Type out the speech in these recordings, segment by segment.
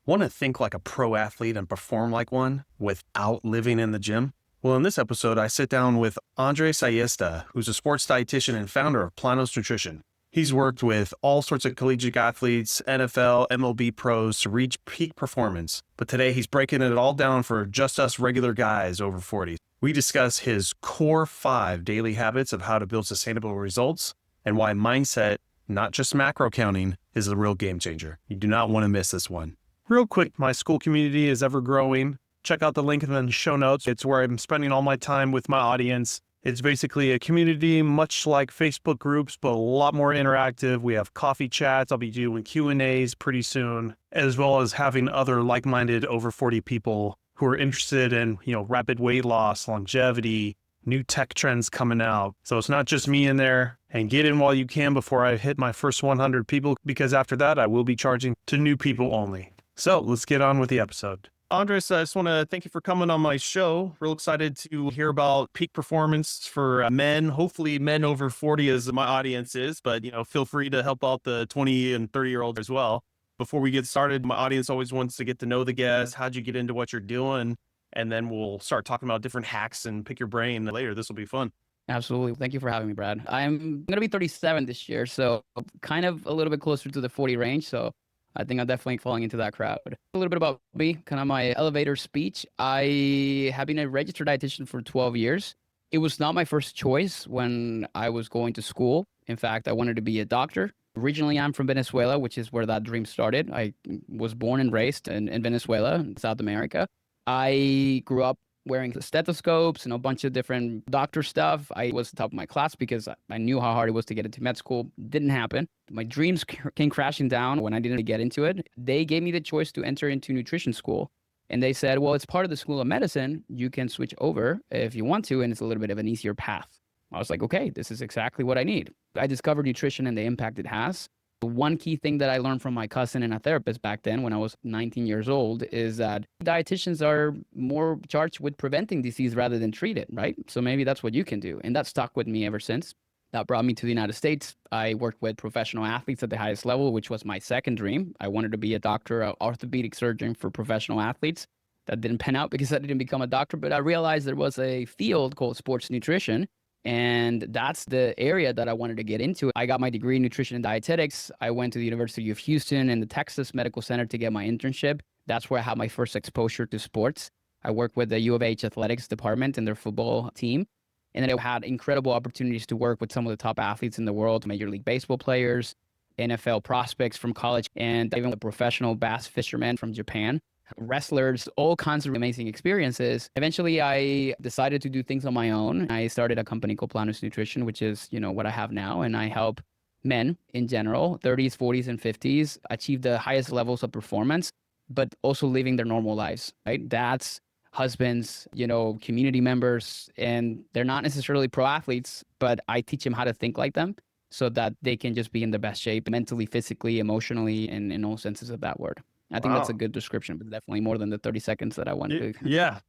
Want to think like a pro athlete and perform like one without living in the gym? Well, in this episode, I sit down with Andres Ayesta, who's a sports dietitian and founder of Planos Nutrition. He's worked with all sorts of collegiate athletes, NFL, MLB pros to reach peak performance. But today he's breaking it all down for just us regular guys over 40. We discuss his core 5 daily habits of how to build sustainable results and why mindset, not just macro counting, is a real game changer. You do not want to miss this one. Real quick, my SKOOL community is ever growing. Check out the link in the show notes. It's where I'm spending all my time with my audience. It's basically a community much like Facebook groups, but a lot more interactive. We have coffee chats. I'll be doing Q&As pretty soon, as well as having other like-minded over 40 people who are interested in, rapid weight loss, longevity, new tech trends coming out. So it's not just me in there. And get in while you can before I hit my first 100 people, because after that, I will be charging to new people only. So let's get on with the episode. Andres, I just want to thank you for coming on my show. Real excited to hear about peak performance for men, hopefully men over 40 as my audience is, but feel free to help out the 20 and 30-year-olds as well. Before we get started, my audience always wants to get to know the guest. How'd you get into what you're doing? And then we'll start talking about different hacks and pick your brain later. This will be fun. Absolutely. Thank you for having me, Brad. I'm going to be 37 this year, so kind of a little bit closer to the 40 range. So I think I'm definitely falling into that crowd. A little bit about me, kind of my elevator speech. I have been a registered dietitian for 12 years. It was not my first choice when I was going to school. In fact, I wanted to be a doctor. Originally, I'm from Venezuela, which is where that dream started. I was born and raised in Venezuela, in South America. I grew up wearing stethoscopes and a bunch of different doctor stuff. I was the top of my class because I knew how hard it was to get into med school. Didn't happen. My dreams came crashing down when I didn't get into it. They gave me the choice to enter into nutrition school. And they said, well, it's part of the School of Medicine. You can switch over if you want to, and it's a little bit of an easier path. I was like, okay, this is exactly what I need. I discovered nutrition and the impact it has. One key thing that I learned from my cousin and a therapist back then when I was 19 years old is that dietitians are more charged with preventing disease rather than treat it, right? So maybe that's what you can do. And that stuck with me ever since. That brought me to the United States. I worked with professional athletes at the highest level, which was my second dream. I wanted to be a doctor, an orthopedic surgeon for professional athletes. That didn't pan out because I didn't become a doctor, but I realized there was a field called sports nutrition. And that's the area that I wanted to get into. I got my degree in nutrition and dietetics. I went to the University of Houston and the Texas Medical Center to get my internship. That's where I had my first exposure to sports. I worked with the U of H athletics department and their football team. And then I had incredible opportunities to work with some of the top athletes in the world, Major League Baseball players, NFL prospects from college, and even the professional bass fishermen from Japan. Wrestlers, all kinds of amazing experiences. Eventually, I decided to do things on my own. I started a company called Planos Nutrition, which is, what I have now. And I help men in general, 30s, 40s, and 50s, achieve the highest levels of performance, but also living their normal lives, right? Dads, husbands, community members, and they're not necessarily pro athletes, but I teach them how to think like them so that they can just be in the best shape mentally, physically, emotionally, and in all senses of that word. I think that's a good description, but definitely more than the 30 seconds that I wanted to. Yeah.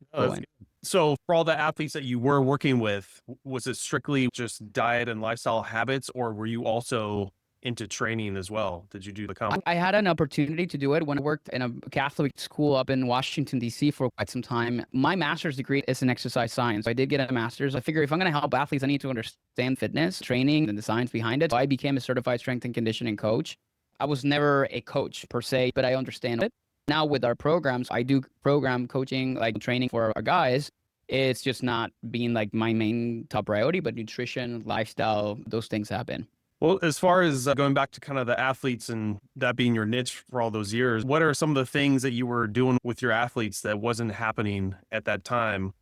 So for all the athletes that you were working with, was it strictly just diet and lifestyle habits, or were you also into training as well? Did you do the combo? I had an opportunity to do it when I worked in a Catholic school up in Washington, D.C. for quite some time. My master's degree is in exercise science. I did get a master's. I figured if I'm going to help athletes, I need to understand fitness, training, and the science behind it. So I became a certified strength and conditioning coach. I was never a coach per se, but I understand it. Now with our programs, I do program coaching, like training for our guys. It's just not being like my main top priority, but nutrition, lifestyle, those things happen. Well, as far as going back to kind of the athletes and that being your niche for all those years, what are some of the things that you were doing with your athletes that wasn't happening at that time?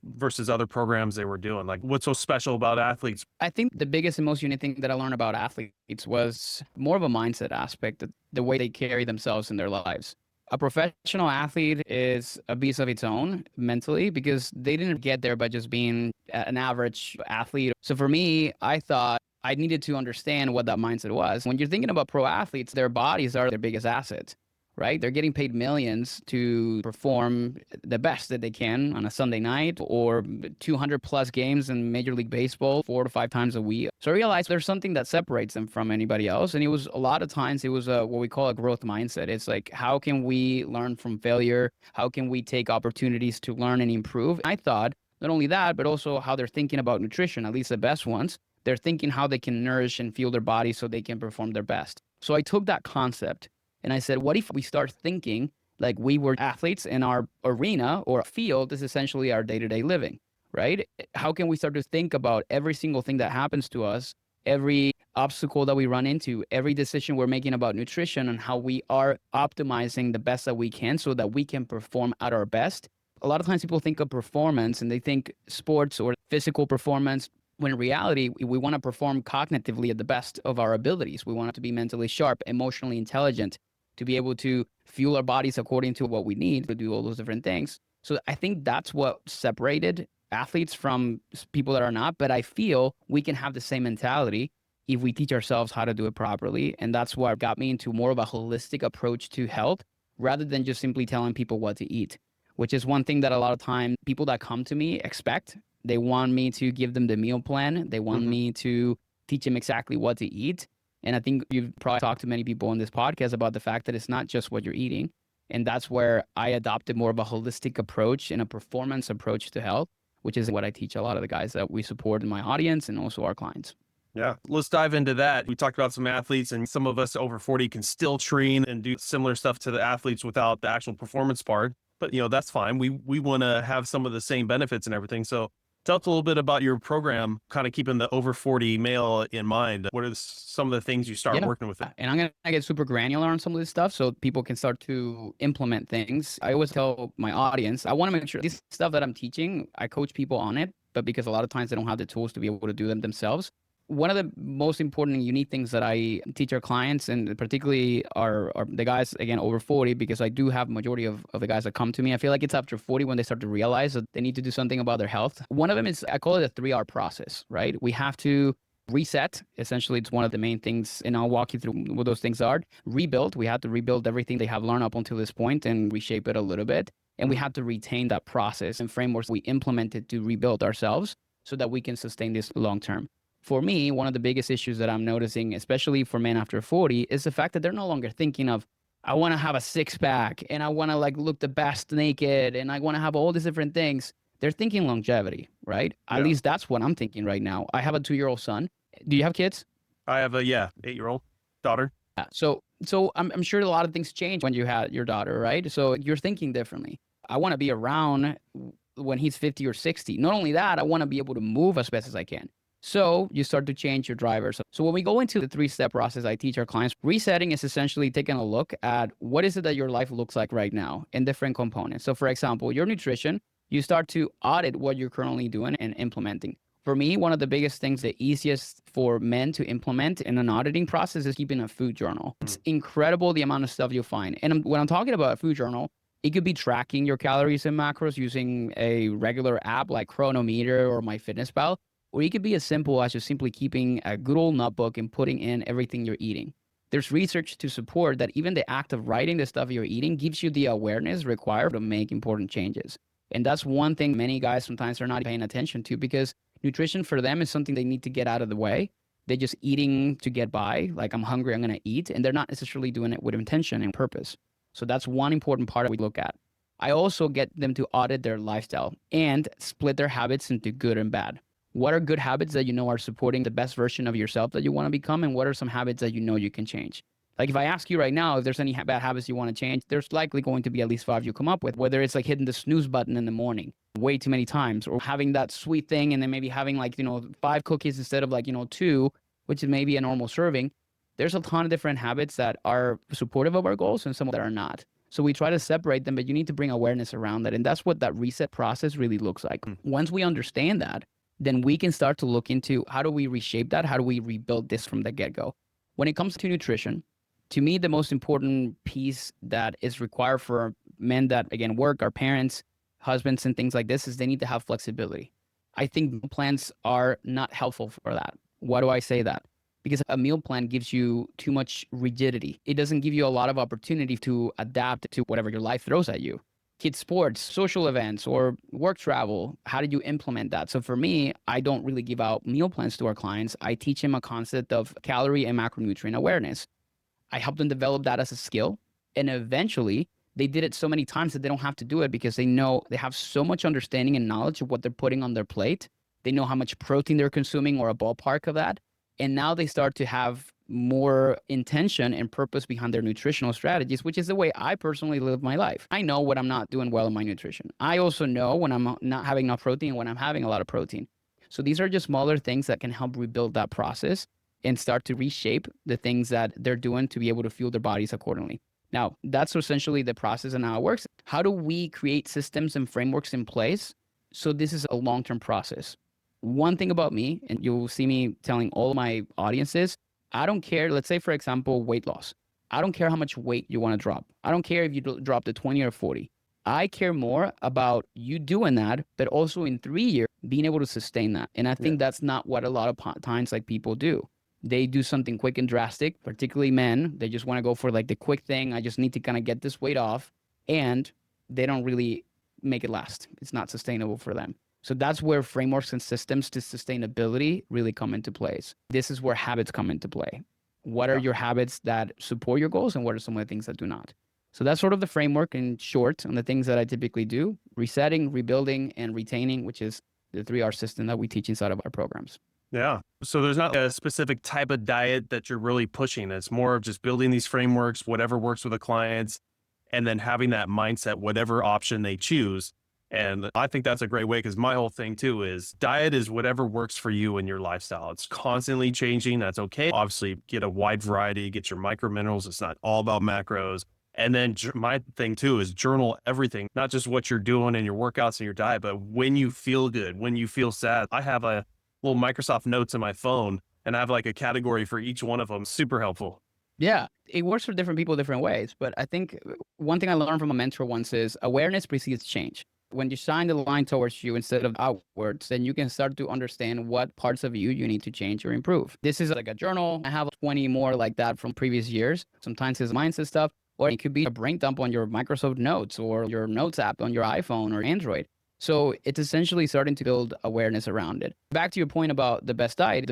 Versus other programs they were doing? Like, what's so special about athletes? I think the biggest and most unique thing that I learned about athletes was more of a mindset aspect, the way they carry themselves in their lives. A professional athlete is a beast of its own mentally because they didn't get there by just being an average athlete. So for me, I thought I needed to understand what that mindset was. When you're thinking about pro athletes, their bodies are their biggest assets, right? They're getting paid millions to perform the best that they can on a Sunday night or 200 plus games in Major League Baseball 4 to 5 times a week. So I realized there's something that separates them from anybody else. And it was a lot of times it was what we call a growth mindset. It's like, how can we learn from failure? How can we take opportunities to learn and improve? I thought not only that, but also how they're thinking about nutrition, at least the best ones. They're thinking how they can nourish and fuel their body so they can perform their best. So I took that concept and I said, what if we start thinking like we were athletes in our arena or field is essentially our day-to-day living, right? How can we start to think about every single thing that happens to us, every obstacle that we run into, every decision we're making about nutrition and how we are optimizing the best that we can so that we can perform at our best? A lot of times people think of performance and they think sports or physical performance, when in reality, we want to perform cognitively at the best of our abilities. We want to be mentally sharp, emotionally intelligent, to be able to fuel our bodies according to what we need to do all those different things. So I think that's what separated athletes from people that are not. But I feel we can have the same mentality if we teach ourselves how to do it properly. And that's what got me into more of a holistic approach to health rather than just simply telling people what to eat, which is one thing that a lot of time people that come to me expect. They want me to give them the meal plan. They want me to teach them exactly what to eat. And I think you've probably talked to many people on this podcast about the fact that it's not just what you're eating. And that's where I adopted more of a holistic approach and a performance approach to health, which is what I teach a lot of the guys that we support in my audience and also our clients. Yeah, let's dive into that. We talked about some athletes, and some of us over 40 can still train and do similar stuff to the athletes without the actual performance part. But, that's fine. We want to have some of the same benefits and everything. So tell us a little bit about your program, kind of keeping the over 40 male in mind. What are some of the things you start working with? And I'm going to get super granular on some of this stuff so people can start to implement things. I always tell my audience, I want to make sure this stuff that I'm teaching, I coach people on it, but because a lot of times they don't have the tools to be able to do them themselves. One of the most important and unique things that I teach our clients, and particularly are the guys, again, over 40, because I do have majority of the guys that come to me. I feel like it's after 40 when they start to realize that they need to do something about their health. One of them is, I call it a 3R process, right? We have to reset. Essentially, it's one of the main things, and I'll walk you through what those things are. Rebuild. We have to rebuild everything they have learned up until this point and reshape it a little bit. And we have to retain that process and frameworks we implemented to rebuild ourselves so that we can sustain this long term. For me, one of the biggest issues that I'm noticing, especially for men after 40, is the fact that they're no longer thinking of, I want to have a six pack and I want to look the best naked and I want to have all these different things. They're thinking longevity, right? Yeah. At least that's what I'm thinking right now. I have a 2-year-old son. Do you have kids? I have a 8-year-old daughter. Yeah. So I'm sure a lot of things change when you had your daughter, right? So you're thinking differently. I want to be around when he's 50 or 60. Not only that, I want to be able to move as best as I can. So you start to change your drivers. So when we go into the 3-step process, I teach our clients, resetting is essentially taking a look at what is it that your life looks like right now in different components. So for example, your nutrition, you start to audit what you're currently doing and implementing. For me, one of the biggest things, the easiest for men to implement in an auditing process is keeping a food journal. It's incredible the amount of stuff you'll find. And when I'm talking about a food journal, it could be tracking your calories and macros using a regular app like Chronometer or MyFitnessPal. Or it could be as simple as just simply keeping a good old notebook and putting in everything you're eating. There's research to support that even the act of writing the stuff you're eating gives you the awareness required to make important changes. And that's one thing many guys sometimes are not paying attention to, because nutrition for them is something they need to get out of the way. They're just eating to get by. Like, I'm hungry, I'm going to eat. And they're not necessarily doing it with intention and purpose. So that's one important part that we look at. I also get them to audit their lifestyle and split their habits into good and bad. What are good habits that you know are supporting the best version of yourself that you want to become? And what are some habits that you know you can change? Like, if I ask you right now, if there's any bad habits you want to change, there's likely going to be at least 5 you come up with, whether it's like hitting the snooze button in the morning way too many times, or having that sweet thing and then maybe having 5 cookies instead of 2, which is maybe a normal serving. There's a ton of different habits that are supportive of our goals and some that are not. So we try to separate them, but you need to bring awareness around that. And that's what that reset process really looks like. Once we understand that, then we can start to look into how do we reshape that? How do we rebuild this from the get-go? When it comes to nutrition, to me, the most important piece that is required for men that, again, work, our parents, husbands, and things like this, is they need to have flexibility. I think plans are not helpful for that. Why do I say that? because a meal plan gives you too much rigidity. It doesn't give you a lot of opportunity to adapt to whatever your life throws at you. Kids sports, social events, or work travel, how do you implement that? So for me, I don't really give out meal plans to our clients. I teach them a concept of calorie and macronutrient awareness. I help them develop that as a skill. And eventually they did it so many times that they don't have to do it because they know they have so much understanding and knowledge of what they're putting on their plate. They know how much protein they're consuming or a ballpark of that. And now they start to have more intention and purpose behind their nutritional strategies, which is the way I personally live my life. I know when I'm not doing well in my nutrition. I also know when I'm not having enough protein and when I'm having a lot of protein. So these are just smaller things that can help rebuild that process and start to reshape the things that they're doing to be able to fuel their bodies accordingly. Now, that's essentially the process and how it works. How do we create systems and frameworks in place? So this is a long-term process. One thing about me, and you'll see me telling all my audiences, I don't care, let's say, for example, weight loss. I don't care how much weight you want to drop. I don't care if you drop to 20 or 40. I care more about you doing that, but also in 3 years, being able to sustain that. And I think that's not what a lot of times like people do. They do something quick and drastic, particularly men. They just want to go for like the quick thing. I just need to kind of get this weight off. And they don't really make it last. It's not sustainable for them. So that's where frameworks and systems to sustainability really come into place. This is where habits come into play. What are your habits that support your goals and what are some of the things that do not? So that's sort of the framework in short on the things that I typically do: resetting, rebuilding, and retaining, which is the 3R system that we teach inside of our programs. Yeah. So there's not a specific type of diet that you're really pushing. It's more of just building these frameworks, whatever works with the clients, and then having that mindset, whatever option they choose. And I think that's a great way, because my whole thing too is diet is whatever works for you and your lifestyle. It's constantly changing. That's okay. Obviously, get a wide variety, get your micro minerals. It's not all about macros. And then my thing too is journal everything, not just what you're doing in your workouts and your diet, but when you feel good, when you feel sad. I have a little Microsoft Notes in my phone, and I have like a category for each one of them. Super helpful. Yeah, it works for different people different ways. But I think one thing I learned from a mentor once is awareness precedes change. When you shine the line towards you instead of outwards, then you can start to understand what parts of you need to change or improve. This is like a journal. I have 20 more like that from previous years. Sometimes it's mindset stuff, or it could be a brain dump on your Microsoft Notes or your Notes app on your iPhone or Android. So it's essentially starting to build awareness around it. Back to your point about the best diet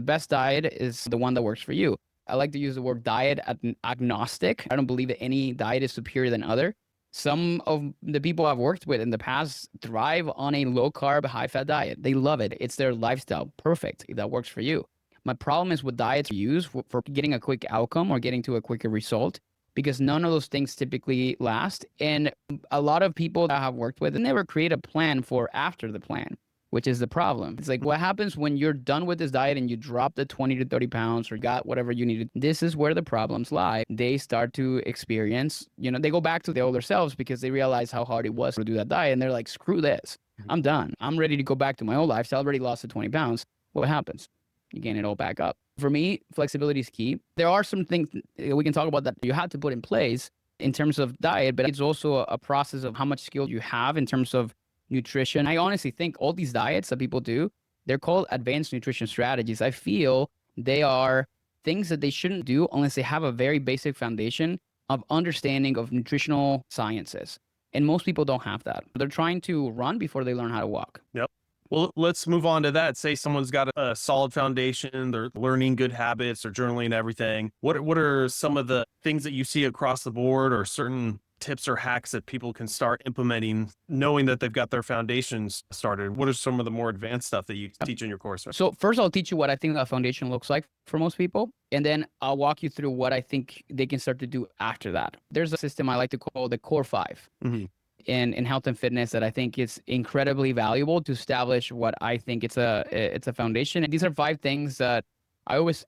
is the one that works for you. I like to use the word diet agnostic. I don't believe that any diet is superior than other. Some of the people I've worked with in the past thrive on a low carb, high fat diet. They love it. It's their lifestyle. Perfect if that works for you. My problem is with diets you use for getting a quick outcome or getting to a quicker result, because none of those things typically last. And a lot of people that I have worked with never create a plan for after the plan, which is the problem. It's like, what happens when you're done with this diet and you drop the 20 to 30 pounds or got whatever you needed? This is where the problems lie. They start to experience, they go back to their older selves because they realize how hard it was to do that diet. And they're like, screw this. I'm done. I'm ready to go back to my old lifestyle. I already lost the 20 pounds. What happens? You gain it all back up. For me, flexibility is key. There are some things we can talk about that you have to put in place in terms of diet, but it's also a process of how much skill you have in terms of nutrition. I honestly think all these diets that people do, they're called advanced nutrition strategies. I feel they are things that they shouldn't do unless they have a very basic foundation of understanding of nutritional sciences. And most people don't have that. They're trying to run before they learn how to walk. Yep. Well, let's move on to that. Say someone's got a solid foundation, they're learning good habits, they're journaling everything. What are some of the things that you see across the board, or certain tips or hacks that people can start implementing, knowing that they've got their foundations started? What are some of the more advanced stuff that you teach in your course? So first, I'll teach you what I think a foundation looks like for most people. And then I'll walk you through what I think they can start to do after that. There's a system I like to call the Core 5. Mm-hmm. In health and fitness that I think is incredibly valuable to establish what I think it's a foundation. And these are 5 things that I always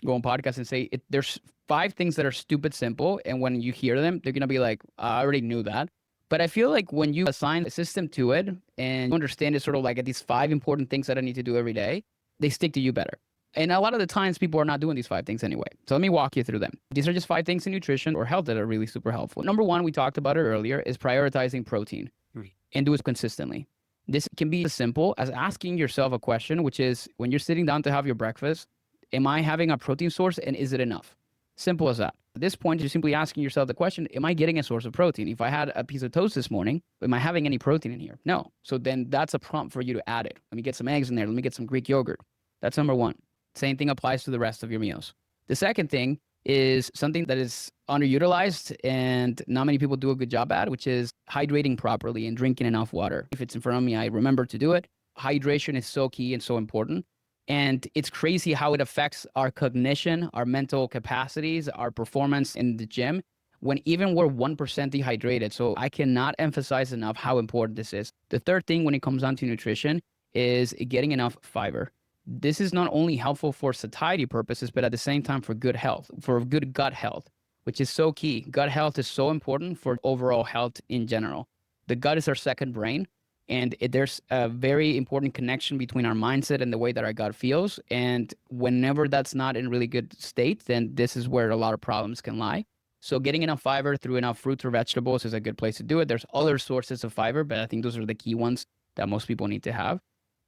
go on podcasts and say, there's 5 things that are stupid simple. And when you hear them, they're going to be like, I already knew that. But I feel like when you assign a system to it and you understand it sort of like at these 5 important things that I need to do every day, they stick to you better. And a lot of the times people are not doing these 5 things anyway. So let me walk you through them. These are just 5 things in nutrition or health that are really super helpful. Number 1, we talked about it earlier, is prioritizing protein and do it consistently. This can be as simple as asking yourself a question, which is when you're sitting down to have your breakfast, Am I having a protein source, and is it enough? Simple as that. At this point, you're simply asking yourself the question, am I getting a source of protein? If I had a piece of toast this morning, am I having any protein in here? No. So then that's a prompt for you to add it. Let me get some eggs in there. Let me get some Greek yogurt. That's number one. Same thing applies to the rest of your meals. The second thing is something that is underutilized and not many people do a good job at, which is hydrating properly and drinking enough water. If it's in front of me, I remember to do it. Hydration is so key and so important. And it's crazy how it affects our cognition, our mental capacities, our performance in the gym when even we're 1% dehydrated. So I cannot emphasize enough how important this is. The third thing when it comes down to nutrition is getting enough fiber. This is not only helpful for satiety purposes, but at the same time for good health, for good gut health, which is so key. Gut health is so important for overall health in general. The gut is our second brain. And there's a very important connection between our mindset and the way that our gut feels. And whenever that's not in really good state, then this is where a lot of problems can lie. So getting enough fiber through enough fruits or vegetables is a good place to do it. There's other sources of fiber, but I think those are the key ones that most people need to have.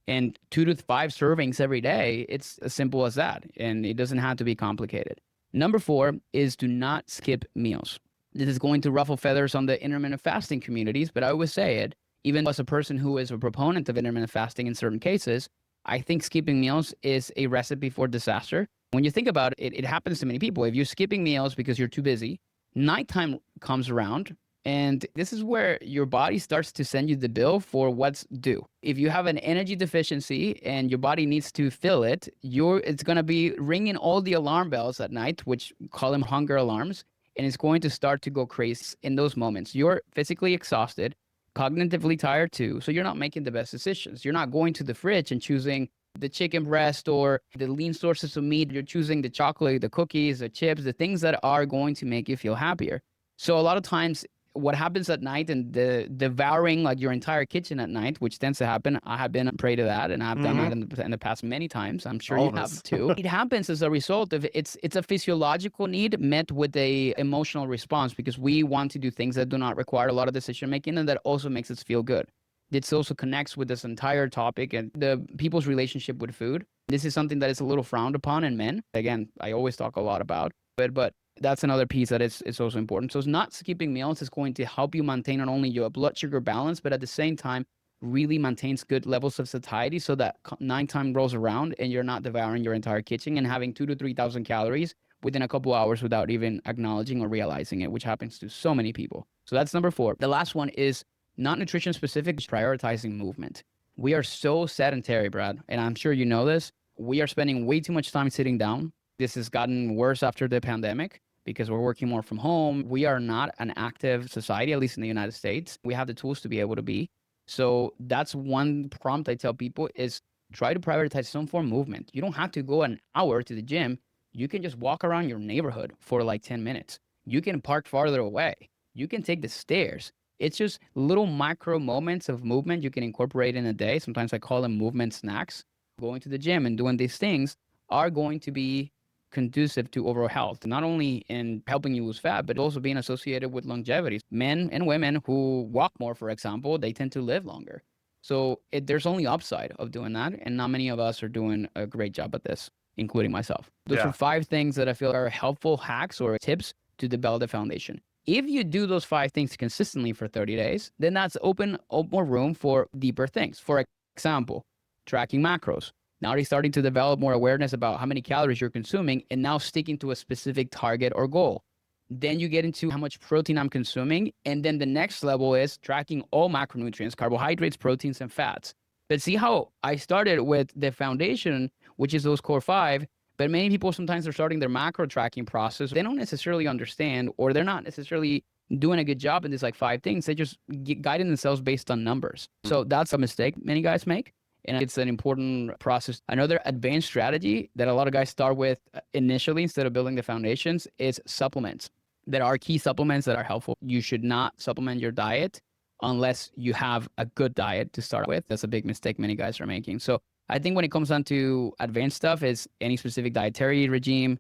And 2 to 5 servings every day, it's as simple as that. And it doesn't have to be complicated. Number 4 is do not skip meals. This is going to ruffle feathers on the intermittent fasting communities, but I always say it. Even as a person who is a proponent of intermittent fasting in certain cases, I think skipping meals is a recipe for disaster. When you think about it, it happens to many people. If you're skipping meals because you're too busy, nighttime comes around, and this is where your body starts to send you the bill for what's due. If you have an energy deficiency and your body needs to fill it, it's going to be ringing all the alarm bells at night, which call them hunger alarms, and it's going to start to go crazy in those moments. You're physically exhausted, cognitively tired too, so you're not making the best decisions. You're not going to the fridge and choosing the chicken breast or the lean sources of meat. You're choosing the chocolate, the cookies, the chips, the things that are going to make you feel happier. So a lot of times what happens at night and the devouring like your entire kitchen at night, which tends to happen. I have been a prey to that, and I've done that in the past many times. I'm sure you have too. It happens as a result of it's a physiological need met with a emotional response, because we want to do things that do not require a lot of decision making, and that also makes us feel good. It also connects with this entire topic and the people's relationship with food. This is something that is a little frowned upon in men. Again, I always talk a lot about it, but that's another piece that is also important. So it's not skipping meals is going to help you maintain not only your blood sugar balance, but at the same time, really maintains good levels of satiety so that nighttime rolls around and you're not devouring your entire kitchen and having 2,000 to 3,000 calories within a couple hours without even acknowledging or realizing it, which happens to so many people. So that's number 4. The last one is not nutrition specific, prioritizing movement. We are so sedentary, Brad, and I'm sure you know this. We are spending way too much time sitting down. This has gotten worse after the pandemic because we're working more from home. We are not an active society, at least in the United States. We have the tools to be able to be. So that's one prompt I tell people is try to prioritize some form of movement. You don't have to go an hour to the gym. You can just walk around your neighborhood for like 10 minutes. You can park farther away. You can take the stairs. It's just little micro moments of movement you can incorporate in a day. Sometimes I call them movement snacks. Going to the gym and doing these things are going to be conducive to overall health, not only in helping you lose fat, but also being associated with longevity. Men and women who walk more, for example, they tend to live longer. So there's only upside of doing that, and not many of us are doing a great job at this, including myself. Those are 5 things that I feel are helpful hacks or tips to develop the foundation. If you do those 5 things consistently for 30 days, then that's open up more room for deeper things. For example, tracking macros. Now you're starting to develop more awareness about how many calories you're consuming and now sticking to a specific target or goal. Then you get into how much protein I'm consuming. And then the next level is tracking all macronutrients, carbohydrates, proteins, and fats. But see how I started with the foundation, which is those core 5, but many people sometimes are starting their macro tracking process. They don't necessarily understand, or they're not necessarily doing a good job in these like 5 things. They just guiding themselves based on numbers. So that's a mistake many guys make. And it's an important process. Another advanced strategy that a lot of guys start with initially instead of building the foundations is supplements. There are key supplements that are helpful. You should not supplement your diet unless you have a good diet to start with. That's a big mistake many guys are making. So I think when it comes down to advanced stuff is any specific dietary regime,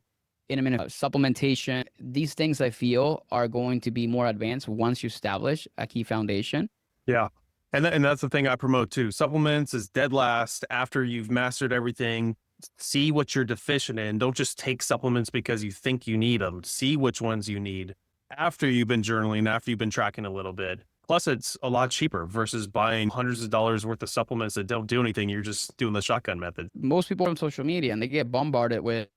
intermittent supplementation. These things I feel are going to be more advanced once you establish a key foundation. Yeah. And that's the thing I promote too. Supplements is dead last after you've mastered everything. see what you're deficient in. Don't just take supplements because you think you need them. See which ones you need after you've been journaling, after you've been tracking a little bit. Plus, it's a lot cheaper versus buying hundreds of dollars worth of supplements that don't do anything. You're just doing the shotgun method. Most people on social media, and they get bombarded with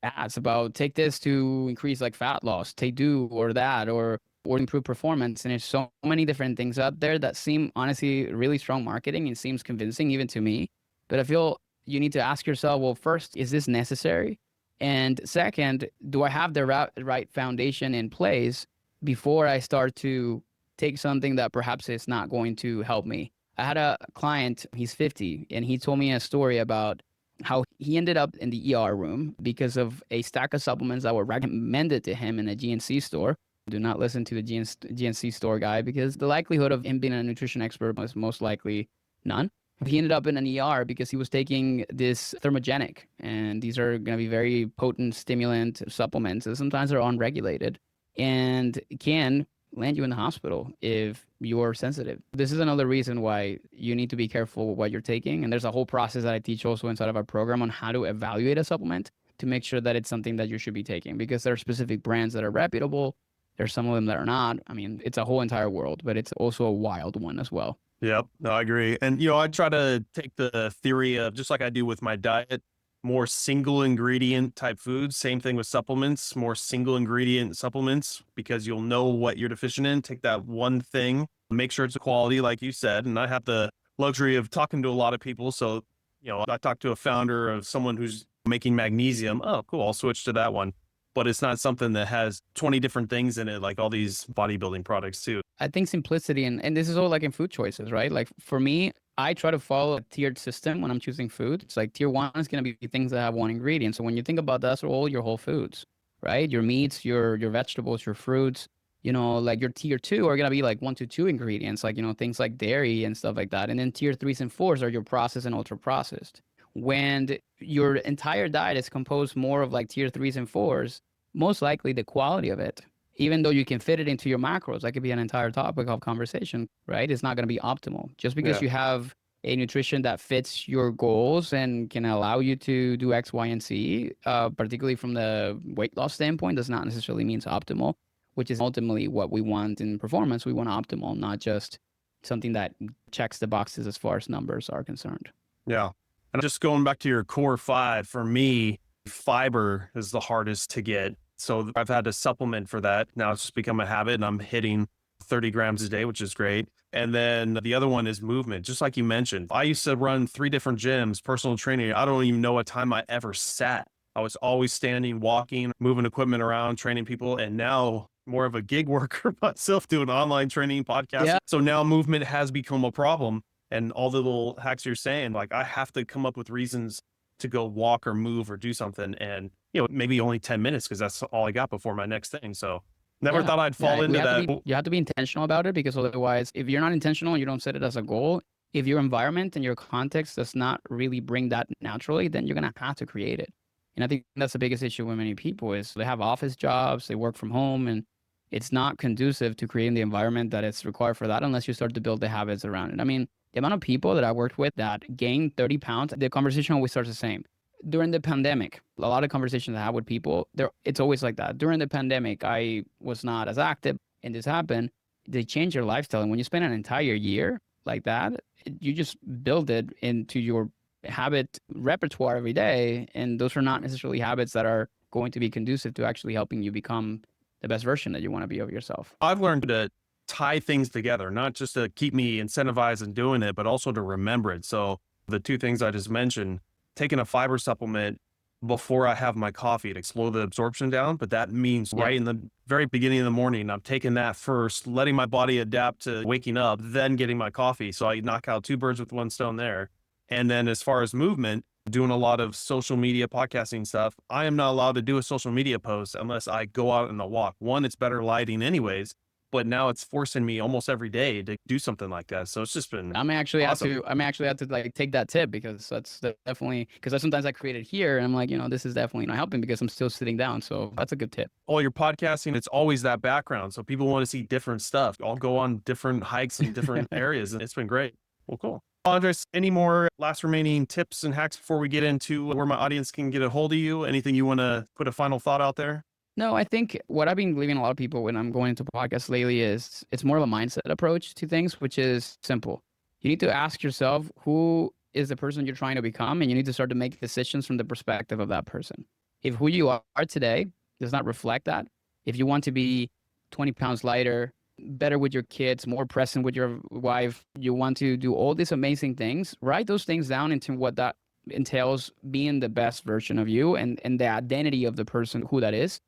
ads about take this to increase like fat loss, take do or that, or improve performance. And there's so many different things out there that seem honestly really strong marketing and seems convincing even to me. But I feel you need to ask yourself, well, first, is this necessary? And second, do I have the right foundation in place before I start to take something that perhaps is not going to help me? I had a client, he's 50, and he told me a story about how he ended up in the ER room because of a stack of supplements that were recommended to him in a GNC store. Do not listen to the GNC store guy, because the likelihood of him being a nutrition expert was most likely none. He ended up in an ER because he was taking this thermogenic, and these are going to be very potent stimulant supplements, and sometimes they're unregulated and can land you in the hospital if you're sensitive. This is another reason why you need to be careful with what you're taking. And there's a whole process that I teach also inside of our program on how to evaluate a supplement to make sure that it's something that you should be taking, because there are specific brands that are reputable. There's some of them that are not. I mean, it's a whole entire world, but it's also a wild one as well. Yep, no, I agree. And, I try to take the theory of, just like I do with my diet, more single ingredient type foods. Same thing with supplements, more single ingredient supplements, because you'll know what you're deficient in. Take that one thing, make sure it's a quality, like you said. And I have the luxury of talking to a lot of people. So, I talked to a founder of someone who's making magnesium. Oh, cool. I'll switch to that one. But it's not something that has 20 different things in it, like all these bodybuilding products too. I think simplicity, and this is all like in food choices, right? Like for me, I try to follow a tiered system when I'm choosing food. It's like tier one is going to be things that have one ingredient. So when you think about that, that's all your whole foods, right? Your meats, your vegetables, your fruits, like your tier two are going to be like 1 to 2 ingredients, like, things like dairy and stuff like that. And then tier 3s and 4s are your processed and ultra processed. When your entire diet is composed more of like tier 3s and 4s, most likely the quality of it, even though you can fit it into your macros, that could be an entire topic of conversation, right? It's not going to be optimal. Just because you have a nutrition that fits your goals and can allow you to do X, Y, and Z, particularly from the weight loss standpoint, does not necessarily mean it's optimal, which is ultimately what we want in performance. We want optimal, not just something that checks the boxes as far as numbers are concerned. Yeah. And just going back to your core 5, for me, fiber is the hardest to get. So I've had to supplement for that. Now it's just become a habit, and I'm hitting 30 grams a day, which is great. And then the other one is movement. Just like you mentioned, I used to run 3 different gyms, personal training. I don't even know what time I ever sat. I was always standing, walking, moving equipment around, training people. And now more of a gig worker myself, doing online training, podcasts. Yeah. So now movement has become a problem. And all the little hacks you're saying, like I have to come up with reasons to go walk or move or do something. And, maybe only 10 minutes because that's all I got before my next thing. So never thought I'd fall into that. You have to be intentional about it, because otherwise, if you're not intentional and you don't set it as a goal, if your environment and your context does not really bring that naturally, then you're going to have to create it. And I think that's the biggest issue with many people is they have office jobs, they work from home, and it's not conducive to creating the environment that is required for that unless you start to build the habits around it. I mean, the amount of people that I worked with that gained 30 pounds, the conversation always starts the same. During the pandemic, a lot of conversations I had with people, it's always like that. During the pandemic, I was not as active, and this happened. They change your lifestyle. And when you spend an entire year like that, you just build it into your habit repertoire every day. And those are not necessarily habits that are going to be conducive to actually helping you become the best version that you want to be of yourself. I've learned to tie things together, not just to keep me incentivized in doing it, but also to remember it. So the 2 things I just mentioned, taking a fiber supplement before I have my coffee to slow the absorption down. But that means right in the very beginning of the morning, I'm taking that first, letting my body adapt to waking up, then getting my coffee. So I knock out 2 birds with 1 stone there. And then as far as movement, doing a lot of social media podcasting stuff, I am not allowed to do a social media post unless I go out on a walk. One, it's better lighting anyways, but now it's forcing me almost every day to do something like that. So it's just been I'm actually awesome. have to like take that tip, because that's definitely, because sometimes I create it here and I'm like, this is definitely not helping because I'm still sitting down. So that's a good tip. Oh, you're podcasting, it's always that background. So people want to see different stuff. I'll go on different hikes in different areas, and it's been great. Well, cool. Andres, any more last remaining tips and hacks before we get into where my audience can get a hold of you? Anything you want to put a final thought out there? No, I think what I've been leaving a lot of people when I'm going into podcasts lately is it's more of a mindset approach to things, which is simple. You need to ask yourself who is the person you're trying to become, and you need to start to make decisions from the perspective of that person. If who you are today does not reflect that, if you want to be 20 pounds lighter, better with your kids, more present with your wife, you want to do all these amazing things, write those things down into what that entails being the best version of you and the identity of the person who that is.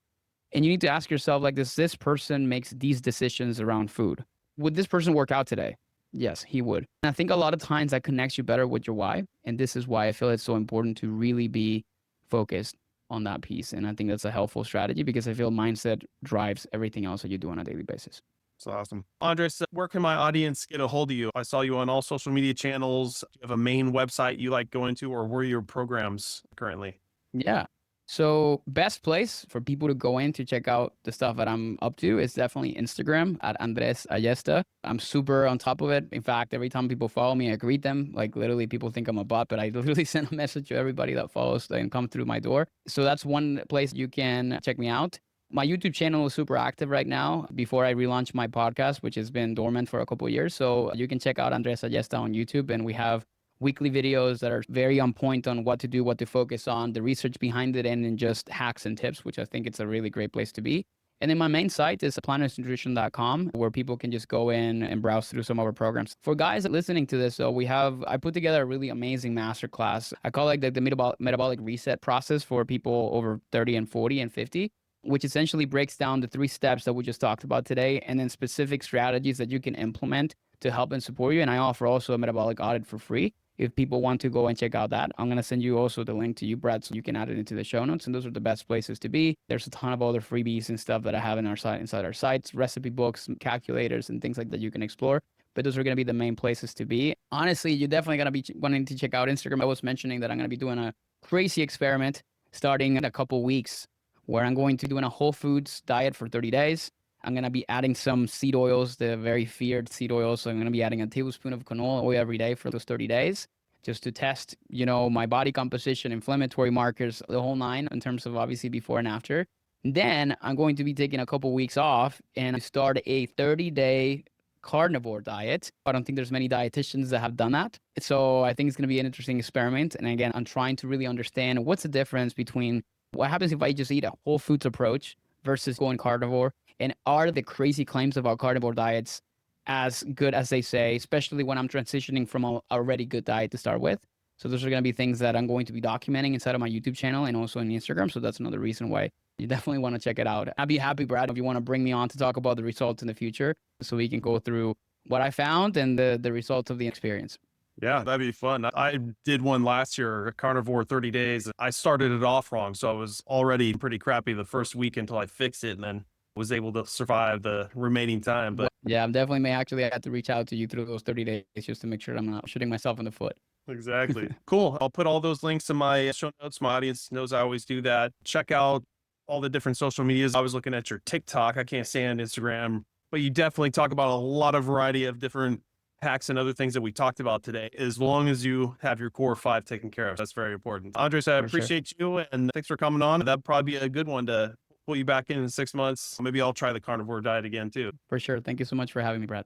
And you need to ask yourself, like, does this person makes these decisions around food? Would this person work out today? Yes, he would. And I think a lot of times that connects you better with your why. And this is why I feel it's so important to really be focused on that piece. And I think that's a helpful strategy because I feel mindset drives everything else that you do on a daily basis. That's awesome. Andres, where can my audience get a hold of you? I saw you on all social media channels. Do you have a main website you like going to, or where are your programs currently? Yeah. So best place for people to go in to check out the stuff that I'm up to is definitely Instagram at Andres Ayesta. I'm super on top of it. In fact, every time people follow me, I greet them. Like literally people think I'm a bot, but I literally send a message to everybody that follows and come through my door. So that's one place you can check me out. My YouTube channel is super active right now before I relaunch my podcast, which has been dormant for a couple of years. So you can check out Andres Ayesta on YouTube, and we have weekly videos that are very on point on what to do, what to focus on, the research behind it, and then just hacks and tips, which I think it's a really great place to be. And then my main site is planosnutrition.com, where people can just go in and browse through some of our programs. For guys listening to this, though, I put together a really amazing masterclass. I call it the metabolic reset process for people over 30 and 40 and 50, which essentially breaks down the 3 steps that we just talked about today, and then specific strategies that you can implement to help and support you. And I offer also a metabolic audit for free. If people want to go and check out that, I'm going to send you also the link to you, Brad, so you can add it into the show notes. And those are the best places to be. There's a ton of other freebies and stuff that I have in our site, inside our sites, recipe books, calculators, and things like that you can explore. But those are going to be the main places to be. Honestly, you're definitely going to be wanting to check out Instagram. I was mentioning that I'm going to be doing a crazy experiment starting in a couple weeks where I'm going to be doing a whole foods diet for 30 days. I'm going to be adding some seed oils, the very feared seed oils. So I'm going to be adding a tablespoon of canola oil every day for those 30 days just to test, my body composition, inflammatory markers, the whole 9 in terms of obviously before and after. Then I'm going to be taking a couple weeks off and start a 30-day carnivore diet. I don't think there's many dietitians that have done that. So I think it's going to be an interesting experiment. And again, I'm trying to really understand what's the difference between what happens if I just eat a whole foods approach versus going carnivore. And are the crazy claims about carnivore diets as good as they say, especially when I'm transitioning from a already good diet to start with? So those are going to be things that I'm going to be documenting inside of my YouTube channel and also on Instagram. So that's another reason why you definitely want to check it out. I'd be happy, Brad, if you want to bring me on to talk about the results in the future so we can go through what I found and the results of the experience. Yeah, that'd be fun. I did one last year, carnivore 30 days. I started it off wrong. So I was already pretty crappy the first week until I fixed it and then was able to survive the remaining time. But yeah, I'm definitely may actually have to reach out to you through those 30 days just to make sure I'm not shooting myself in the foot. Exactly. Cool. I'll put all those links in my show notes. My audience knows I always do that. Check out all the different social medias. I was looking at your TikTok. I can't stand Instagram, but you definitely talk about a lot of variety of different hacks and other things that we talked about today, as long as you have your core 5 taken care of. That's very important. Andres, I appreciate you and thanks for coming on. That'd probably be a good one to pull you back in 6 months. Maybe I'll try the carnivore diet again too. For sure. Thank you so much for having me, Brad.